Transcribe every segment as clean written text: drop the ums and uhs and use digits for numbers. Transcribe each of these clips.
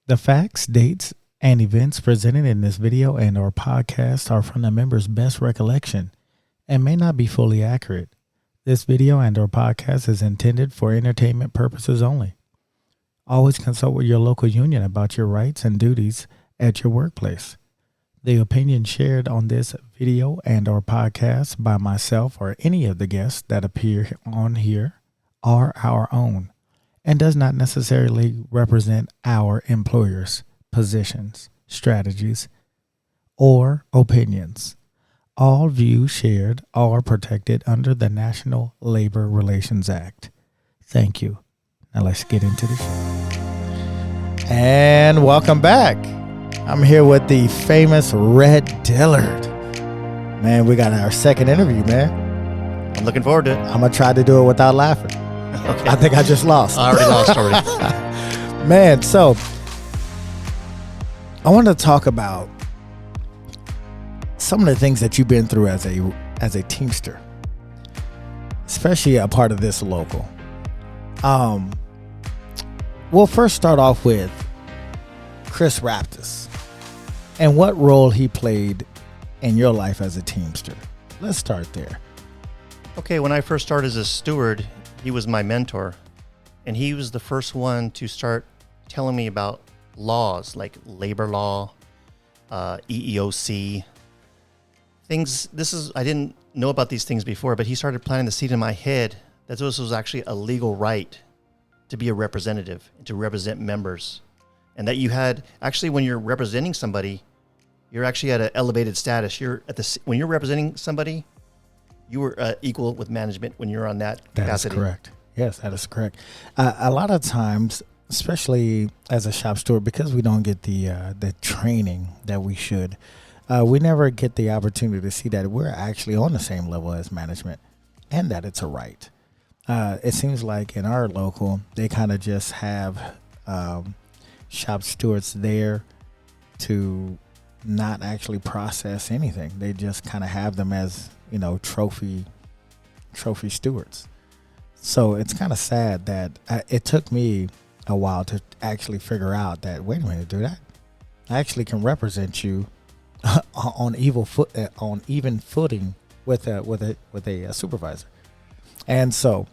The facts, dates, and events presented in this video and or podcast are from the members' best recollection and may not be fully accurate. This video and or podcast is intended for entertainment purposes only. Always consult with your local union about your rights and duties at your workplace. The opinions shared on this video and or podcast by myself or any of the guests that appear on here are our own and does not necessarily represent our employers' positions, strategies, or opinions. All views shared are protected under the National Labor Relations Act. Thank you. Now let's get into the show. And welcome back. I'm here with the famous Rhett Dillard. Man, we got our second interview, man. I'm looking forward to it. I'm going to try to do it without laughing. Okay. I think I just lost. I already lost already. Man, so I want to talk about some of the things that you've been through as a Teamster, especially a part of this local. We'll first start off with Chris Raptis and what role he played in your life as a Teamster. Let's start there. Okay, when I first started as a steward, he was my mentor, and he was the first one to start telling me about laws like labor law, EEOC, things. I didn't know about these things before, but he started planting the seed in my head that this was actually a legal right to be a representative, to represent members. And that you had, actually, when you're representing somebody, you're actually at an elevated status. When you're representing somebody, you were equal with management when you're on that capacity. That is correct. Yes, that is correct. A lot of times, especially as a shop steward, because we don't get the training that we should, we never get the opportunity to see that we're actually on the same level as management and that it's a right. It seems like in our local, they kind of just have shop stewards there to not actually process anything. They just kind of have them as, trophy stewards. So it's kind of sad that it took me a while to actually figure out that, wait a minute, dude, I actually can represent you on even footing with a supervisor. And so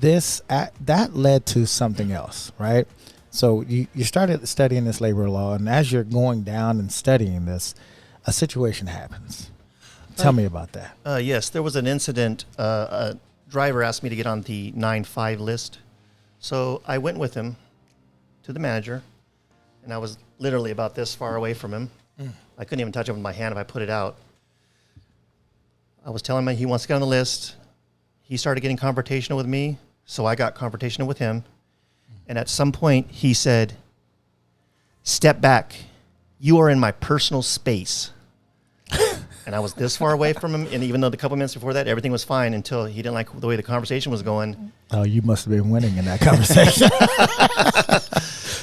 that led to something else, right? So you started studying this labor law, and as you're going down and studying this, a situation happens. Tell me about that. Yes, there was an incident. A driver asked me to get on the 9-5 list. So I went with him to the manager, and I was literally about this far away from him. I couldn't even touch him with my hand if I put it out. I was telling him he wants to get on the list. He started getting confrontational with me, so I got confrontational with him. And at some point, he said, "Step back. You are in my personal space." And I was this far away from him, and even though the couple minutes before that, everything was fine until he didn't like the way the conversation was going. Oh, you must have been winning in that conversation.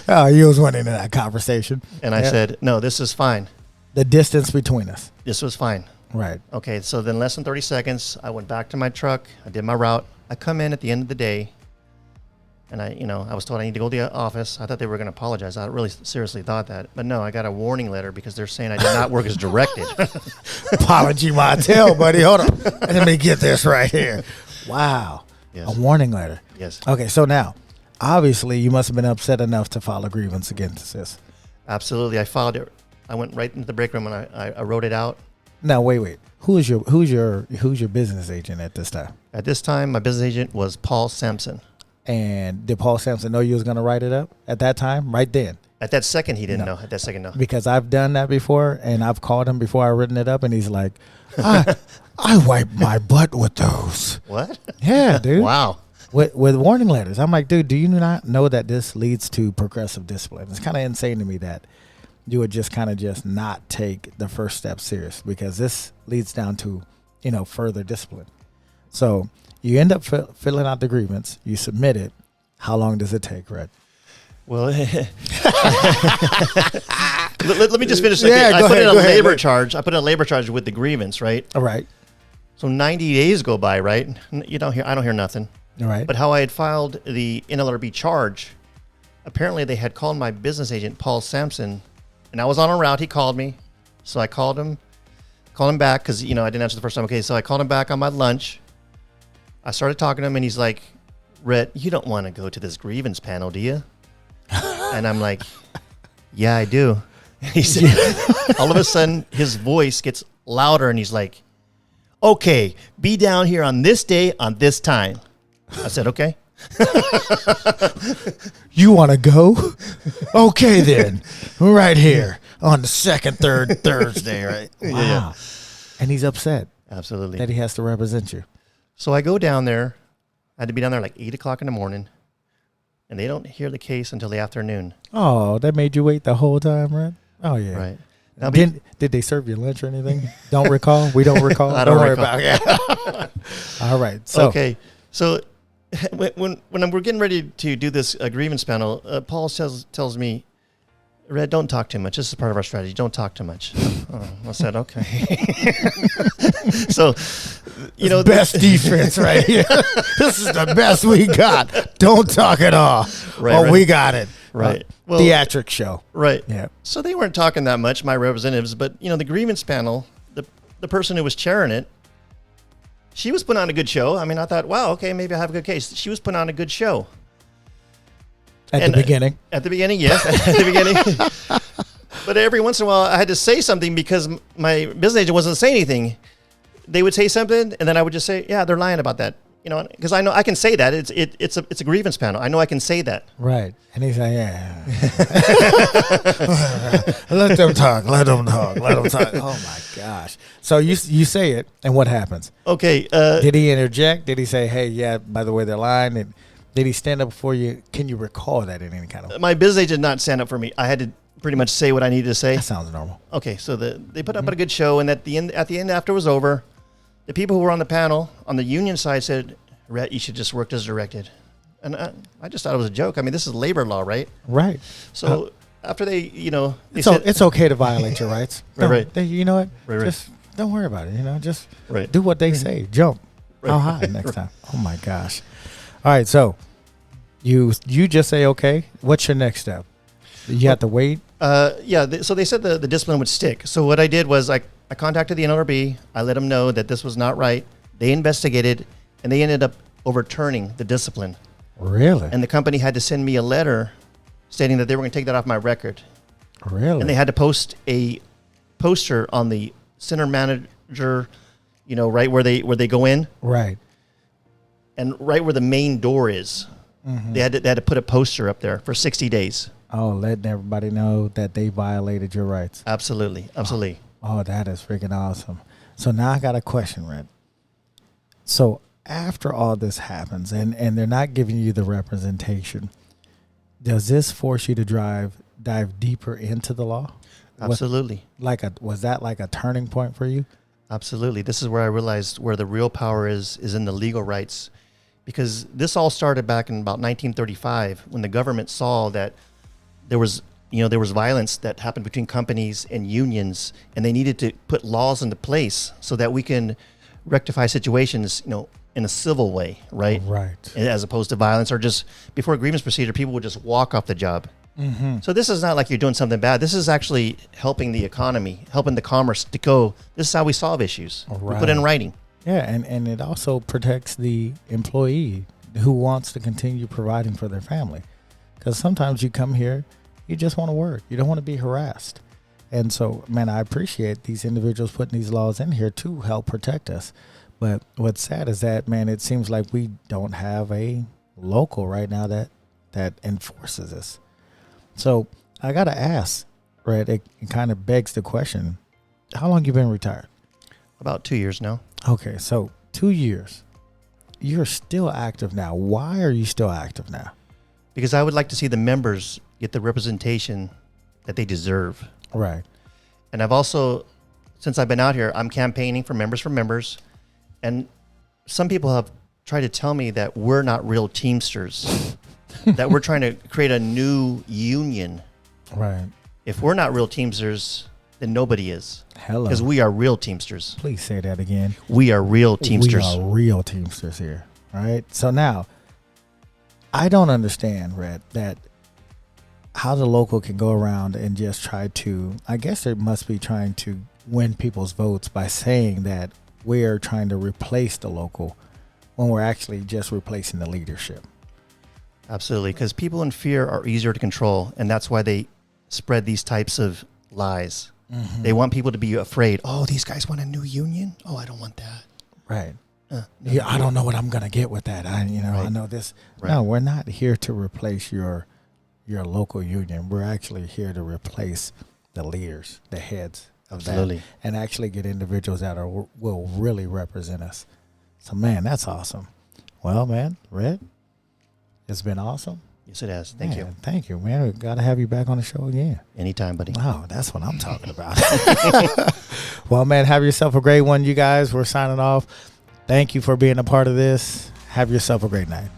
Oh, you was winning in that conversation. And I said, "No, this is fine." The distance between us. This was fine. Right. Okay, so then less than 30 seconds, I went back to my truck. I did my route. I come in at the end of the day, and I was told I need to go to the office. I thought they were going to apologize. I really seriously thought that. But no, I got a warning letter because they're saying I did not work as directed. Apology, my tail, buddy. Hold on. Let me get this right here. Wow. Yes. A warning letter. Yes. Okay, so now, obviously, you must have been upset enough to file a grievance against this. Absolutely. I filed it. I went right into the break room and I wrote it out. Now, wait. Who's your business agent at this time? At this time, my business agent was Paul Sampson. And did Paul Sampson know you was going to write it up at that time, right then? At that second, he didn't know. At that second, no. Because I've done that before, and I've called him before I've written it up, and he's like, I wipe my butt with those. What? Yeah, dude. Wow. With warning letters. I'm like, dude, do you not know that this leads to progressive discipline? It's kind of insane to me that you would just kind of just not take the first step serious, because this leads down to, further discipline. So you end up filling out the grievance. You submit it. How long does it take, Rhett? Well, let me just finish. Yeah, I put in a labor charge. charge. I put in a labor charge with the grievance, right? All right. So 90 days go by, right? I don't hear nothing. All right. But how I had filed the NLRB charge apparently they had called my business agent, Paul Sampson, and I was on a route. He called me. So I called him back because, I didn't answer the first time. Okay, so I called him back on my lunch. I started talking to him, and he's like, Rhett, you don't want to go to this grievance panel, do you? And I'm like, yeah, I do. He said, all of a sudden, his voice gets louder, and he's like, okay, be down here on this day on this time. I said, okay. You want to go? Okay, then. Right here on the second, third Thursday, right? Wow. Yeah. And he's upset Absolutely. that he has to represent you. So I go down there. I had to be down there like 8 o'clock in the morning, and they don't hear the case until the afternoon. Oh, that made you wait the whole time, right? Oh, yeah. Right. Now, Did they serve you lunch or anything? Don't recall? We don't recall? I don't worry recall. about it. All right. So, okay. So when we're getting ready to do this grievance panel, Paul tells me, Rhett, don't talk too much. This is part of our strategy. Don't talk too much. I said, okay. So, best defense right here. This is the best we got. Don't talk at all. Right. We got it. Right. Well, theatric show. Right. Yeah. So they weren't talking that much, my representatives, but the grievance panel, the person who was chairing it, she was putting on a good show. I mean, I thought, wow, okay, maybe I have a good case. She was putting on a good show. At the beginning. At the beginning, yes. At the beginning. But every once in a while, I had to say something because my business agent wasn't saying anything. They would say something, and then I would just say, yeah, they're lying about that. Because I know I can say that. It's a grievance panel. I know I can say that. Right. And he's like, yeah. Let them talk. Let them talk. Let them talk. Oh, my gosh. So you say it, and what happens? Okay. Did he interject? Did he say, hey, yeah, by the way, they're lying? And did he stand up before you? Can you recall that in any kind of way? My business agent did not stand up for me. I had to pretty much say what I needed to say. That sounds normal. Okay, so they put up a good show, and at the end, after it was over, the people who were on the panel on the union side said, Rhett, you should just work as directed. And I just thought it was a joke. I mean, this is labor law, right? Right. So after they said, it's okay to violate your rights. Right. You know what? Right. Just don't worry about it. Just right. do what they say. Jump. Right. How high next time? Oh, my gosh. All right, so you just say, okay, what's your next step? You have to wait? So they said the discipline would stick. So what I did was I contacted the NLRB. I let them know that this was not right. They investigated, and they ended up overturning the discipline. Really? And the company had to send me a letter stating that they were going to take that off my record. Really? And they had to post a poster on the center manager, right where they go in. Right. And right where the main door is. Mm-hmm. They had to put a poster up there for 60 days. Oh, letting everybody know that they violated your rights. Absolutely. Oh, that is freaking awesome. So now I got a question, Rhett. So after all this happens and they're not giving you the representation, does this force you to dive deeper into the law? Absolutely. Was that like a turning point for you? Absolutely. This is where I realized where the real power is in the legal rights. Because this all started back in about 1935 when the government saw that there was violence that happened between companies and unions, and they needed to put laws into place so that we can rectify situations, in a civil way, right? Right. As opposed to violence or just before a grievance procedure, people would just walk off the job. Mm-hmm. So this is not like you're doing something bad. This is actually helping the economy, helping the commerce to go. This is how we solve issues. Right. We put it in writing. Yeah, and it also protects the employee who wants to continue providing for their family. Because sometimes you come here, you just want to work. You don't want to be harassed. And so, man, I appreciate these individuals putting these laws in here to help protect us. But what's sad is that, man, it seems like we don't have a local right now that enforces this. So I got to ask, Rhett, it kind of begs the question, how long you been retired? About 2 years now. Okay, so 2 years. You're still active now. Why are you still active now? Because I would like to see the members get the representation that they deserve. Right. And I've also, since I've been out here, I'm campaigning for members. And some people have tried to tell me that we're not real Teamsters, that we're trying to create a new union. Right. If we're not real Teamsters, then nobody is. Hello. Because we are real Teamsters. Please say that again. We are real Teamsters. We are real Teamsters here. All right. So now, I don't understand, Rhett, that how the local can go around and just try to, I guess it must be trying to win people's votes by saying that we're trying to replace the local when we're actually just replacing the leadership. Absolutely, because people in fear are easier to control, and that's why they spread these types of lies. Mm-hmm. They want people to be afraid. Oh, these guys want a new union? Oh, I don't want that. Right. No, Yeah, I don't know what I'm going to get with that. I Right. know this. Right. No, we're not here to replace your local union. We're actually here to replace the leaders, the heads of Absolutely. that, and actually get individuals that will really represent us. So, man, that's awesome. Well, man, Rhett, it's been awesome. Yes, it has. Thank you. Thank you, man. We got to have you back on the show again. Anytime, buddy. Oh, that's what I'm talking about. Well, man, have yourself a great one, you guys. We're signing off. Thank you for being a part of this. Have yourself a great night.